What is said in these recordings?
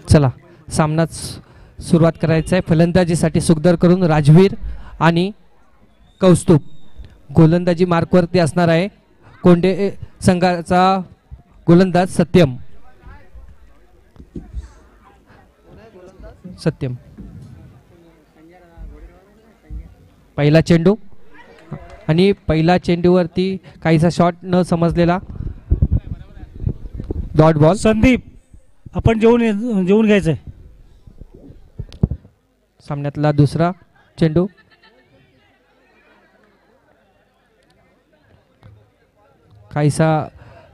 चला सामनाच सुरुवात करायचा आहे. फलंदाजीसाठी सुखदर करून राजवीर आणि कौस्तुभ. गोलंदाजी मार्कवरती असणार आहे कोंडे संघाचा गोलंदाज सत्यम. पहिला चेंडू आणि पहिला चेंडूवरती काहीसा शॉट न समजलेला डॉट बॉल. संदीप आपण जेवून घ्यायचंय. सामन्यातला दुसरा चेंडू काहीसा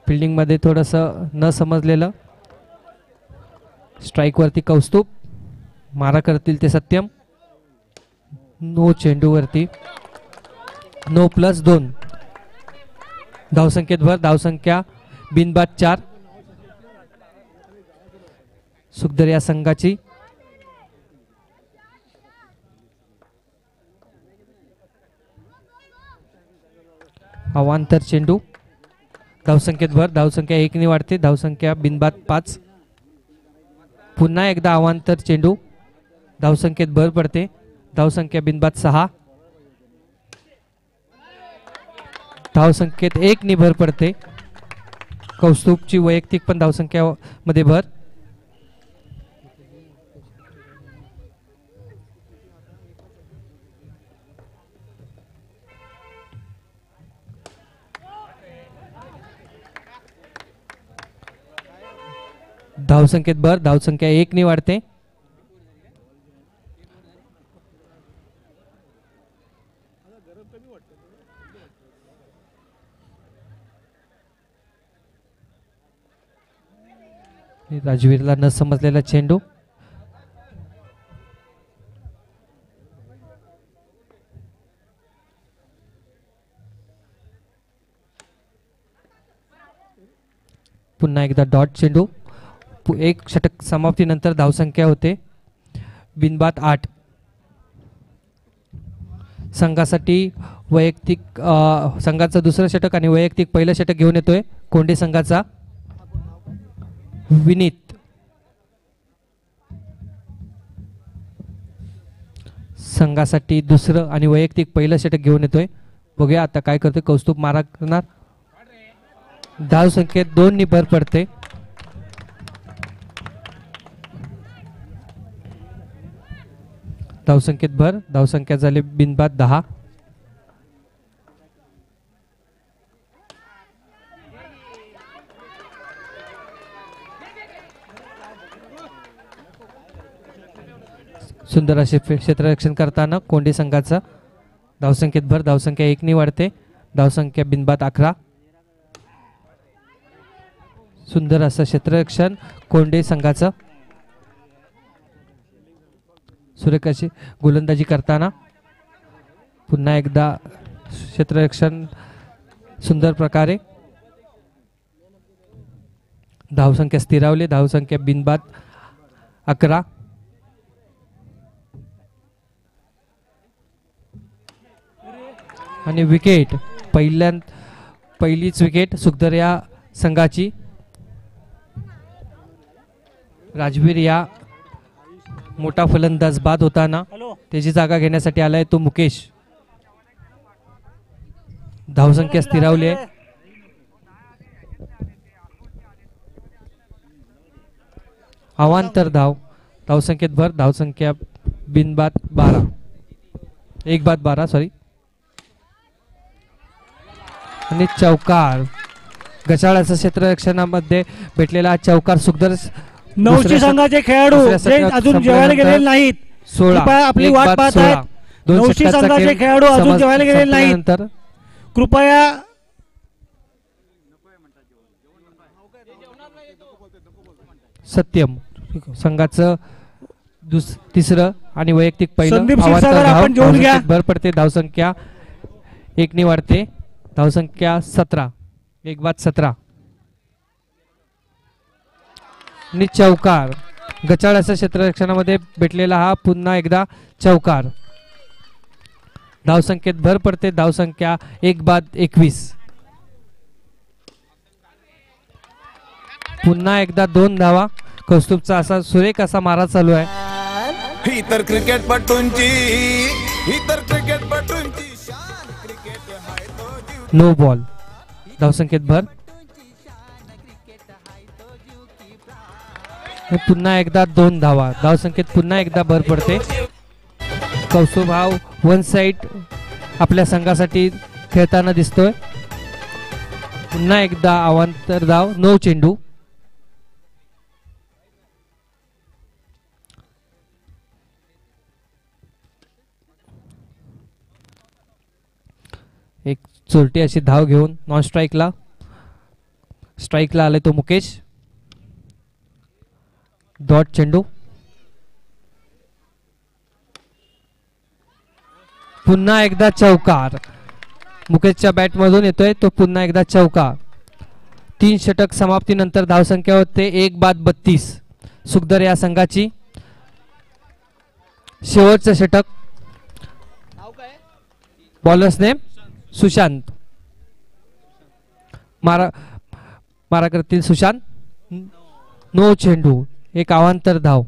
फिल्डिंग मध्ये थोडंसं न समजलेलं. स्ट्राइक वरती कौस्तुभ, मारा करतील ते सत्यम. नो चेंडूवरती नो +2. धावसंख्येत भर. धावसंख्या बिनबाद 4 सुखदर या संघाची. अवांतर चेंडू. धावसंख्येत भर. धावसंख्या 1 ने वाढते. धावसंख्या बिनबाद 5. पुन्हा एकदा अवांतर चेंडू. धावसंख्येत भर पडते. धावसंख्या बिनबाद 6. धावसंख्येत 1 ने भर पडते. कौस्तुभची वैयक्तिक पण धावसंख्या मध्ये भर. धावसंख्येत भर. धावसंख्या 1 ने वाढते. राजवीरला न समजलेला चेंडू. पुन्हा एकदा डॉट चेंडू. एक षटक समाप्तीनंतर धावसंख्या होते बिनबाद 8. संघासाठी वैयक्तिक संघाचं दुसरं षटक आणि वैयक्तिक पहिलं षटक घेऊन येतोय कोंडे संघाचा विनीत. संघासाठी दुसरं आणि वैयक्तिक पहिलं षटक घेऊन येतोय. बघूया आता काय करतोय. कौस्तुभ मारा करणार. धावसंख्येत 2 ने भर पडते. धावसंख्येत भर. धावसंख्या झाली बिनबाद 10. सुंदर असे क्षेत्ररक्षण करताना कोंडे संघाचा. धावसंख्येत भर. धावसंख्या 1 ने वाढते. धावसंख्या बिनबाद 11. सुंदर असं क्षेत्ररक्षण कोंडे संघाचं. सुरेख अशी गोलंदाजी करताना पुन्हा एकदा क्षेत्ररक्षण सुंदर प्रकारे. धावसंख्या स्थिरावली. धावसंख्या बिनबाद 11. आणि विकेट. पहिलीच विकेट सुखदर या संघाची. राजवीर या मोठा फलंदाज बाद होताना त्याची जागा घेण्यासाठी आलाय तो मुकेश. धावसंख्या स्थिरावली आहे. अवांतर धाव. धावसंख्येत भर. धावसंख्या बिनबाद 12. 1 बाद 12 सॉरी. आणि चौकार. गचाळाच्या क्षेत्ररक्षणामध्ये भेटलेला चौकार सुखदर. नवशी संघाचे खेळाडू अजून जेवायला गेलेले नाहीत. 16 आपली वाट पाहत आहेत. नवशी संघाचे खेळाडू अजून जेवायला गेलेले नाहीत. कृपया सत्यम संघाचं तिसरं आणि वैयक्तिक पहिलं. भर पडते. धावसंख्या 1 ने वाढते. धावसंख्या 17. 1 बाद 17. आणि चौकार. गचाळाच्या क्षेत्ररक्षणामध्ये भेटलेला हा पुन्हा एकदा चौकार. धावसंख्येत भर पडते. धावसंख्या 1-21. पुन्हा एकदा 2 धावा. कौस्तुभचा असा सुरेख असा मारा चालू आहे. इतर क्रिकेटपटूंची नो बॉल. धावसंख्येत भर. पुन्हा एकदा 2 धावा. धावसंख्येत पुन्हा एकदा भर पडते. कौस्तुभ हा वन साइड आपल्या संघासाठी खेळताना दिसतोय. पुन्हा एकदा अवांतर धाव. 9 चेंडू. एक चोरटी अशी धाव घेऊन नॉन स्ट्राईकला आले तो मुकेश. डॉट चेंडू. पुन्हा एकदा चौकार. मुकेशच्या बॅट मधून येतोय तो पुन्हा एकदा चौकार. 3 षटक समाप्तीनंतर धावसंख्या होते 1-32. सुखदर या संघाची. शेवटचं षटक. Bowlers name Sushant. मारा करतील सुशांत. 9 चेंडू. एक अवांतर धाव.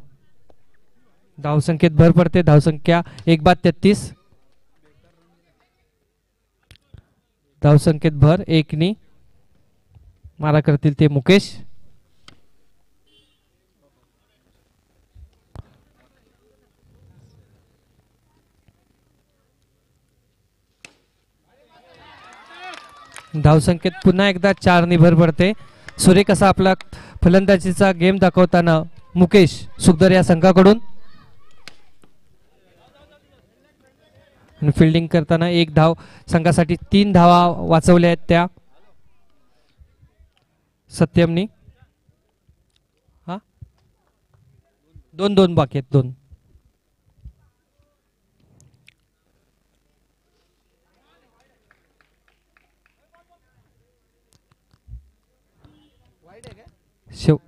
धावसंख्येत भर पडते. धावसंख्या 1-33. धावसंख्येत भर 1 मारा करतील ते मुकेश. धावसंख्येत पुन्हा एकदा 4 भर पडते. सुरेख असा आपला फलंदाजीचा गेम दाखवताना मुकेश सुखदर या संघाकडून. फिल्डिंग करताना 1 धाव. संघासाठी 3 धावा वाचवल्या आहेत त्या सत्यमनी. 2 बाकी आहेत. 2.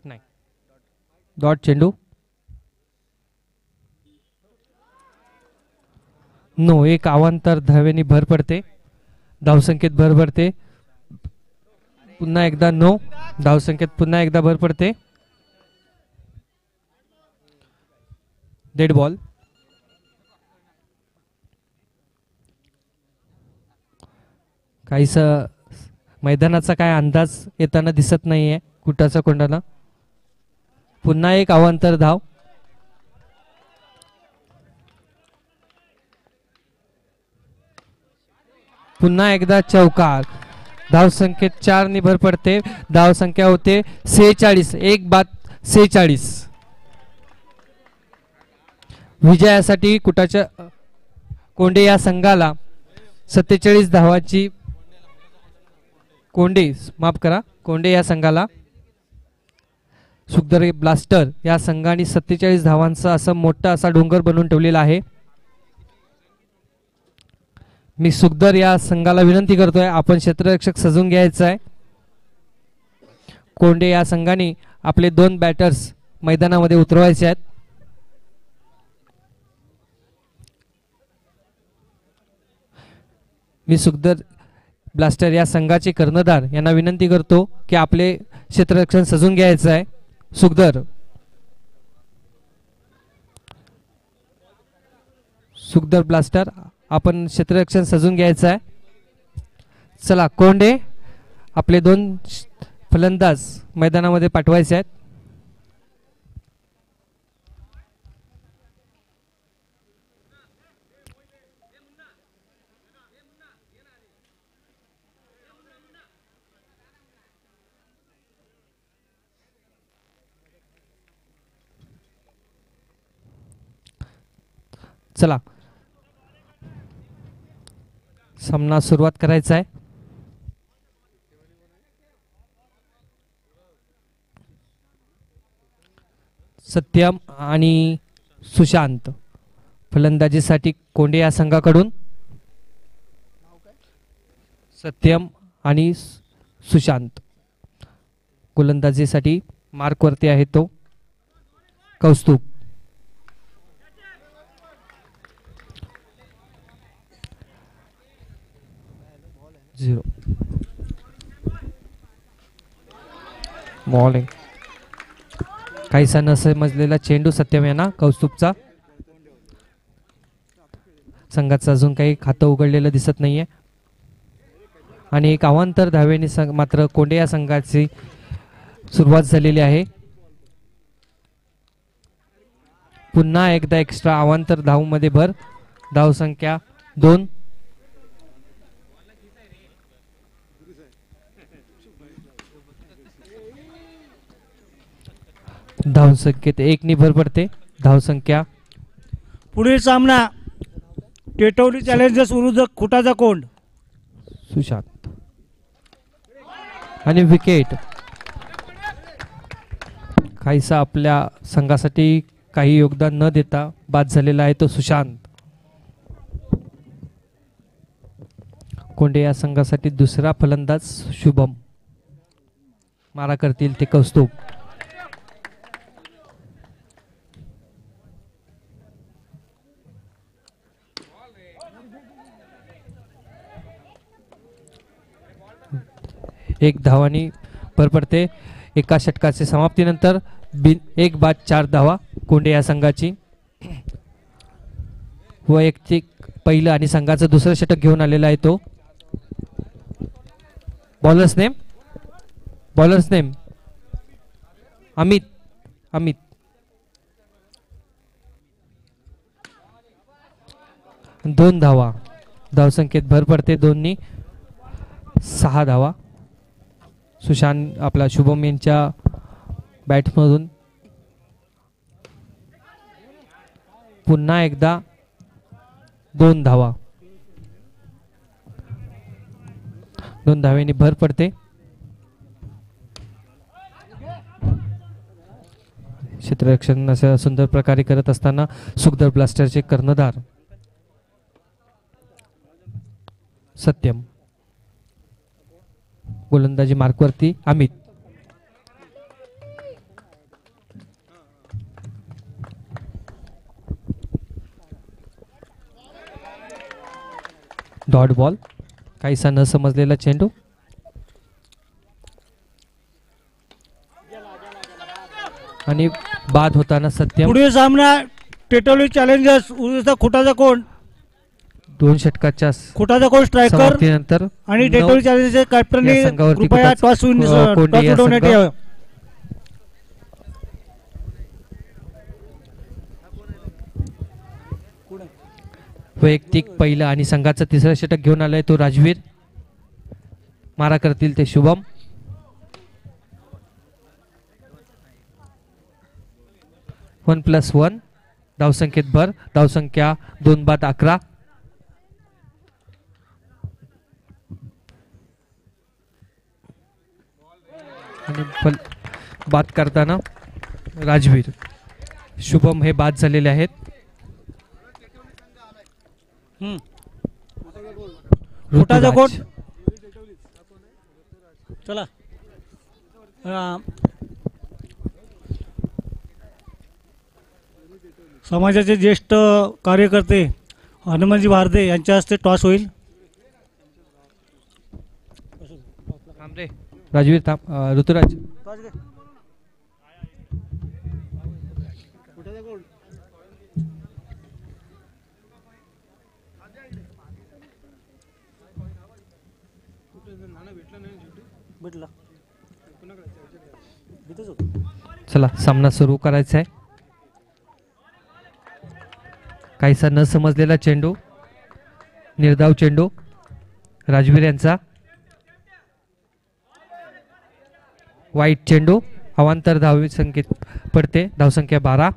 नाही. डॉट चेंडू. नो. एक अवांतर धावेनी भर पडते. धावसंख्येत भर पडते. पुन्हा एकदा 9. धावसंख्येत पुन्हा एकदा भर पडते. Dead ball. काहीस मैदानाचा काय अंदाज येताना दिसत नाहीये कुठाचा कोंडाला. पुन्हा एक अवांतर धाव. पुन्हा एकदा चौकार. धावसंख्येत 4 भर पडते. धावसंख्या होते 46. 1-46. विजयासाठी कुटाच्या कोंडे या संघाला 47 धावाची कोंडे या संघाला. सुखदर ब्लास्टर या संघाने 47 धावांचा असं मोठा असा डोंगर बनवून ठेवलेला आहे. मी सुखदर या संघाला विनंती करतोय आपण क्षेत्ररक्षक सजून घ्यायचं आहे. कोंडे या संघाने आपले 2 बॅटर्स मैदानामध्ये उतरवायचे आहेत. मी सुखदर ब्लास्टर या संघाचे कर्णधार यांना विनंती करतो की आपले क्षेत्ररक्षण सजून घ्यायचं आहे. सुखदर ब्लास्टर आपण क्षेत्ररक्षण सजून घ्यायचं आहे. चला कोंडे आपले 2 फलंदाज मैदानामध्ये पाठवायचे आहेत. चला सामना सुरुवात करायचा आहे. सत्यम आणि सुशांत फलंदाजीसाठी कोंडे या संघाकडून. सत्यम आणि सुशांत गोलंदाजीसाठी मार्कवरती आहे तो कौस्तुभ. 0. बॉलिंग काहीसा न समजलेला चेंडू सत्यम यांना कौस्तुभचा. संघाचं अजून काही खातं उघडलेलं दिसत नाहीये आणि एक अवांतर धावेने मात्र कोंडे या संघाची सुरुवात झालेली आहे. पुन्हा एकदा एक्स्ट्रा अवांतर धावमध्ये भर. धावसंख्या 2. धावसंख्येत 1 नी भर पडते. धावसंख्या पुढील सामना टेटवली चॅलेंजर्स विरुद्ध खुटाचा कोंड. सुशांत आणि विकेट. काहीसा आपल्या संघासाठी काही योगदान न देता बाद झालेला आहे तो सुशांत. कोंडे या संघासाठी दुसरा फलंदाज शुभम. मारा करतील ते कौस्तुभ. एक धावानी भर पडते. एका षटकाच्या समाप्तीनंतर एक बाद 4 धावा कोंडे या संघाची. वैयक्तिक पहिलं आणि संघाचं दुसरं षटक घेऊन आलेला आहे तो. Bowlers name Amit. 2 धावा. धावसंख्येत भर पडते 2 6 धावा. सुशांत आपला शुभम यांच्या बॅटमधून पुन्हा एकदा 2 धावा. 2 धावेने भर पडते. क्षेत्ररक्षण असं सुंदर प्रकारे करत असताना सुखदर ब्लास्टरचे कर्णधार सत्यम. गोलंदाजी मार्कवरती अमित. Dot ball. काहीसा न समजलेला चेंडू. आणि बाद होताना सत्यम. पुढील सामना टेटवली चॅलेंजर्स विरुद्ध खुटाचा कोंड. 2 षटकाच्या खुटाचा कोंड स्ट्रायकर समाप्तीनंतर आणि टेटवली चॅलेंजर्सचे कॅप्टननी या संघावरती कृपया टॉस कोंडे या उडवण्यात संघ- यावं. वैयक्तिक पहिलं आणि संघाचं तिसरं षटक घेऊन आलाय तो राजवीर. मारा करतील ते शुभम. +1 धावसंख्येत भर. धावसंख्या 2 बाद 11. आणि बाद करताना राजवीर. शुभम हे बाद झालेले आहेत. खुटाचा कोंड. ऋतुराज. चला समाजाचे ज्येष्ठ कार्यकर्ते हनुमानजी भारदे यांच्या हस्ते टॉस होईल. थांब रे राजवीर थांब. ऋतुराज चला सामना सुरू करायचा आहे. काहीसा न समजलेला चेंडू. निर्धाव चेंडू राजवीर यांचा. वाईट चेंडू. अवांतर धाव संख्येत पडते. धावसंख्या 12.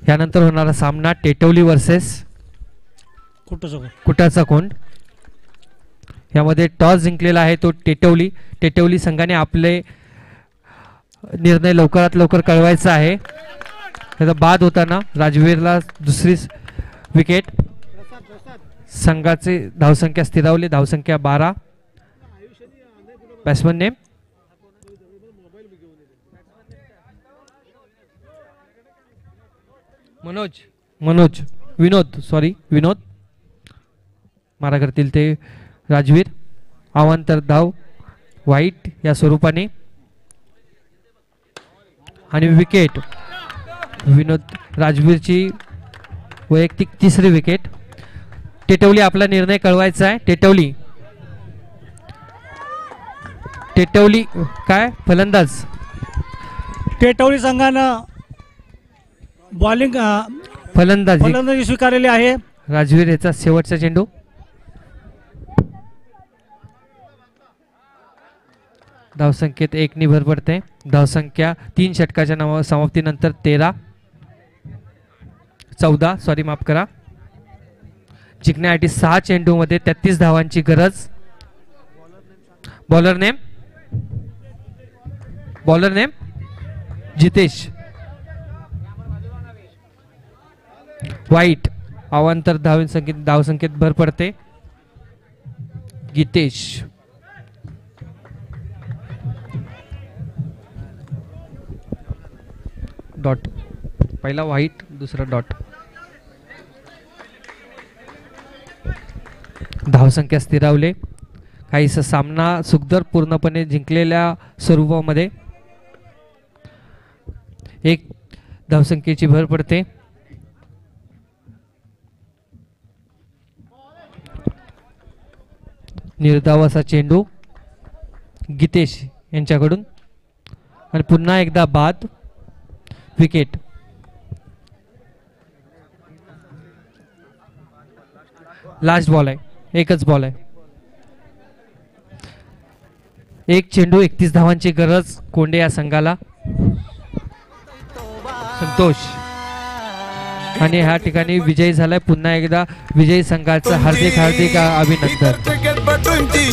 यानंतर होणारा सामना टेटवली वर्सेस कुटाचा कोंड. यामध्ये टॉस जिंकलेला आहे तो टेटवली. टेटवली संघाने आपले निर्णय लवकरात लवकर कळवायचा आहे. त्याचा बाद होताना राजवीरला दुसरी विकेट. संघाची धावसंख्या स्थिरावली. धावसंख्या 12. Batsman name Manoj. विनोद मारा करतील ते राजवीर. अवांतर धाव वाईट या स्वरूपाने आणि विकेट. विनोद राजवीरची वैयक्तिक तिसरी विकेट. टेटवली आपला निर्णय कळवायचा आहे. टेटवली काय फलंदाज. टेटवली संघानं बॉलिंग फलंदाजी स्वीकारलेली आहे. राजवीर याचा शेवटचा चेंडू. धावसंख्येत 1 ने भर पडते. धावसंख्या 3 षटकाच्या समाप्तीनंतर 14 माफ करा. जिंकण्यासाठी 6 चेंडू मध्ये 33 धावांची गरज. Bowler name Jitesh. वाईट. अवांतर धावसंख्येत भर पडते. गीतेश. डॉट. पहिला व्हाईट दुसरा डॉट. धावसंख्या स्थिरावले. काहीसा सामना सुखदर पूर्णपणे जिंकलेल्या स्वरूपामध्ये 1 धावसंख्येची भर पडते. निर्धाव असा चेंडू गीतेश यांच्याकडून आणि पुन्हा एकदा बाद. विकेट. लास्ट बॉल आहे. एकच बॉल आहे. 1 चेंडू 31 धावांची गरज कोंडे या संघाला. संतोष आणि ह्या ठिकाणी विजयी झालाय. पुन्हा एकदा विजयी संघाचं हार्दिक अभिनंदन. क्रिकेटपटूंची